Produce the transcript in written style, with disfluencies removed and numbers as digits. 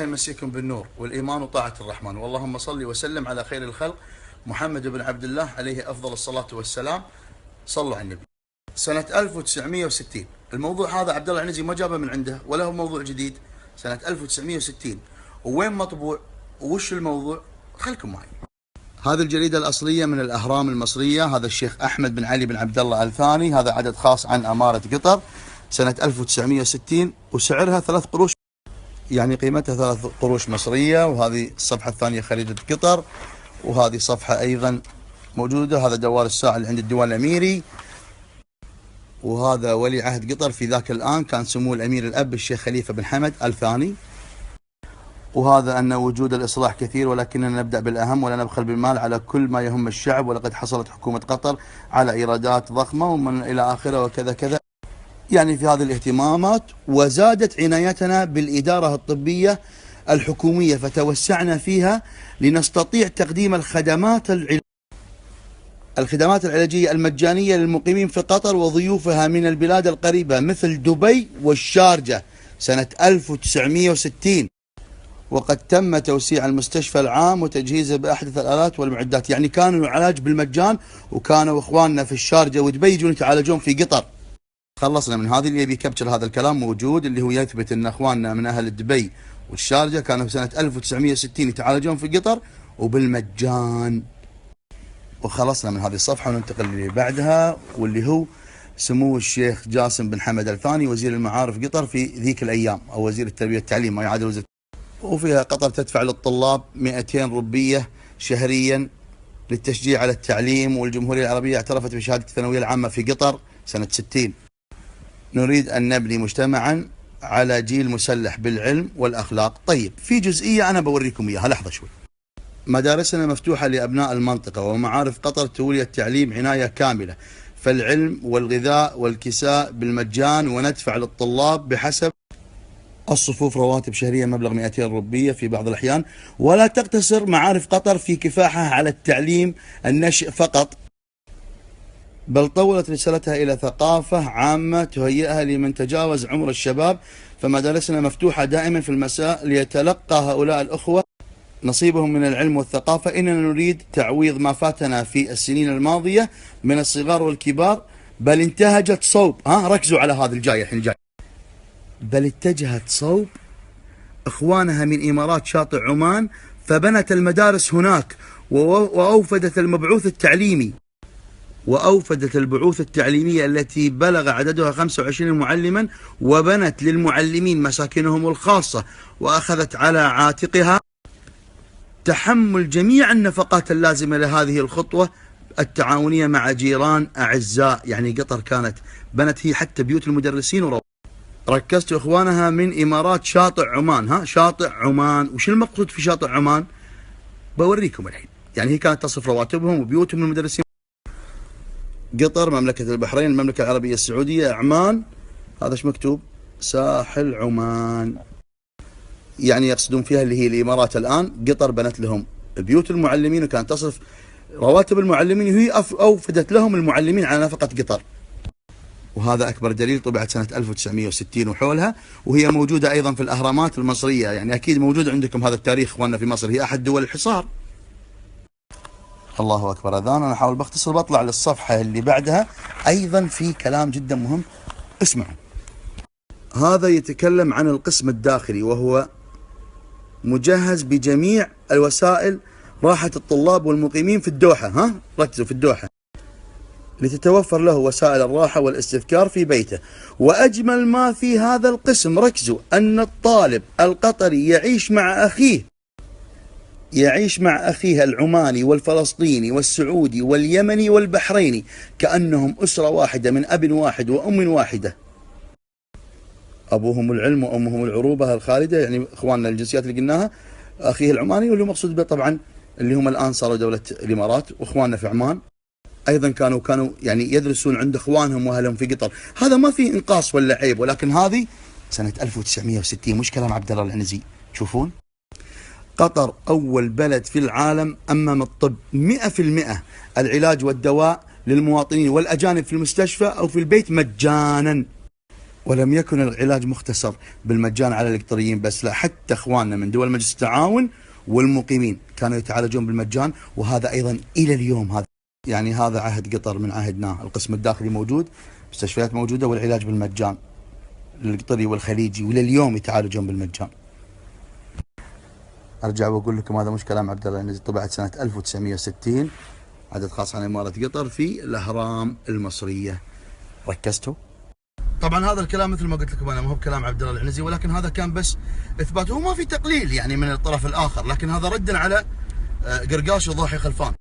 يمسيكم بالنور والإيمان وطاعة الرحمن، واللهم صل وسلم على خير الخلق محمد بن عبد الله عليه أفضل الصلاة والسلام. صلوا على النبي. سنة 1960 الموضوع هذا عبد الله العنزي ما جابه من عنده ولا هو موضوع جديد. سنة 1960 ووين مطبوع وش الموضوع؟ خلكم معي. هذه الجريدة الأصلية من الأهرام المصرية، هذا الشيخ أحمد بن علي بن عبد الله الثاني، هذا عدد خاص عن أمارة قطر سنة 1960 وسعرها 3 قروش، يعني قيمتها 3 قروش مصرية. وهذه الصفحة الثانية خريدة قطر، وهذه صفحة أيضا موجودة. هذا دوار الساعة اللي عند الديوان الأميري، وهذا ولي عهد قطر في ذاك الآن كان سمو الأمير الأب الشيخ خليفة بن حمد الثاني. وهذا أن وجود الإصلاح كثير ولكننا نبدأ بالأهم ولا نبخل بالمال على كل ما يهم الشعب، ولقد حصلت حكومة قطر على إيرادات ضخمة ومن إلى آخره وكذا كذا، يعني في هذه الاهتمامات. وزادت عنايتنا بالإدارة الطبية الحكومية فتوسعنا فيها لنستطيع تقديم الخدمات العلاجية المجانية للمقيمين في قطر وضيوفها من البلاد القريبة مثل دبي والشارجة سنة 1960. وقد تم توسيع المستشفى العام وتجهيزه بأحدث الآلات والمعدات، يعني كانوا العلاج بالمجان، وكانوا إخواننا في الشارجة ودبي يجون يتعالجون في قطر. خلصنا من هذه. اللي يبي يكبشر هذا الكلام موجود، اللي هو يثبت ان اخواننا من اهل دبي والشارجة كانوا في سنة 1960 يتعالجون في قطر وبالمجان. وخلصنا من هذه الصفحة وننتقل اللي بعدها، واللي هو سمو الشيخ جاسم بن حمد الثاني وزير المعارف قطر في ذيك الايام، او وزير التربية والتعليم ما يعادل وزير. وفيها قطر تدفع للطلاب 200 روبية شهريا للتشجيع على التعليم، والجمهورية العربية اعترفت بشهادة الثانوية العامة في قطر سنة 60. نريد أن نبني مجتمعا على جيل مسلح بالعلم والأخلاق. طيب، في جزئية أنا بوريكم إياها، لحظة شوي. مدارسنا مفتوحة لأبناء المنطقة، ومعارف قطر تولي التعليم عناية كاملة، فالعلم والغذاء والكساء بالمجان، وندفع للطلاب بحسب الصفوف رواتب شهرية مبلغ 200 روبية في بعض الأحيان. ولا تقتصر معارف قطر في كفاحها على التعليم النشئ فقط، بل طولت رسالتها إلى ثقافة عامة تهيئها لمن تجاوز عمر الشباب. فمدارسنا مفتوحة دائما في المساء ليتلقى هؤلاء الأخوة نصيبهم من العلم والثقافة. إننا نريد تعويض ما فاتنا في السنين الماضية من الصغار والكبار، بل انتهجت صوب، ركزوا على هذا الجاي الحين جاي، بل اتجهت صوب إخوانها من إمارات شاطئ عمان فبنت المدارس هناك، وأوفدت البعوث التعليمية التي بلغ عددها 25 معلما، وبنت للمعلمين مساكنهم الخاصة، وأخذت على عاتقها تحمل جميع النفقات اللازمة لهذه الخطوة التعاونية مع جيران أعزاء. يعني قطر كانت بنت هي حتى بيوت المدرسين ركزت إخوانها من إمارات شاطئ عمان. شاطئ عمان، وش المقصود في شاطئ عمان؟ بوريكم الحين. يعني هي كانت تصرف رواتبهم وبيوتهم المدرسين. قطر، مملكة البحرين، المملكة العربية السعودية، عمان، هذا ايش مكتوب؟ ساحل عمان. يعني يقصدون فيها اللي هي الإمارات. الآن قطر بنت لهم بيوت المعلمين وكانت تصرف رواتب المعلمين، وهي أوفدت لهم المعلمين على نفقة قطر. وهذا أكبر دليل، طبعت سنة 1960 وحولها، وهي موجودة أيضا في الأهرامات المصرية. يعني أكيد موجود عندكم هذا التاريخ إخواننا في مصر، هي أحد دول الحصار. الله أكبر أذان. أنا أحاول بختصر، بطلع للصفحة اللي بعدها أيضا في كلام جدا مهم، اسمعوا. هذا يتكلم عن القسم الداخلي، وهو مجهز بجميع الوسائل راحة الطلاب والمقيمين في الدوحة. ركزوا، في الدوحة، لتتوفر له وسائل الراحة والاستذكار في بيته. وأجمل ما في هذا القسم، ركزوا، أن الطالب القطري يعيش مع أخيه العماني والفلسطيني والسعودي واليمني والبحريني كأنهم أسرة واحدة من أب واحد وأم واحدة، أبوهم العلم وأمهم العروبة الخالدة. يعني إخواننا الجنسيات اللي قلناها، أخيه العماني واللي مقصود به طبعا اللي هم الآن صاروا دولة الإمارات، وإخواننا في عمان أيضا كانوا يعني يدرسون عند إخوانهم وأهلهم في قطر. هذا ما فيه إنقاص ولا عيب، ولكن هذه سنة 1960، مش كلام عبد الله العنزي. تشوفون قطر أول بلد في العالم أمم الطب 100%، العلاج والدواء للمواطنين والأجانب في المستشفى أو في البيت مجانا. ولم يكن العلاج مختصر بالمجان على القطريين بس، لا، حتى اخواننا من دول مجلس التعاون والمقيمين كانوا يتعالجون بالمجان، وهذا ايضا الى اليوم. هذا عهد قطر من عهدنا، القسم الداخلي موجود، مستشفيات موجوده، والعلاج بالمجان للقطري والخليجي، ولليوم يتعالجون بالمجان. ارجع واقول لكم هذا مش كلام عبد الله العنزي، طبعت سنه 1960، عدد خاص عن اماره قطر في الاهرام المصريه. ركزتوا؟ طبعا هذا الكلام مثل ما قلت لكم انا، ما هو بكلام عبد الله العنزي، ولكن هذا كان بس اثبات، هو ما في تقليل يعني من الطرف الاخر، لكن هذا ردا على قرقاش وضاحي خلفان.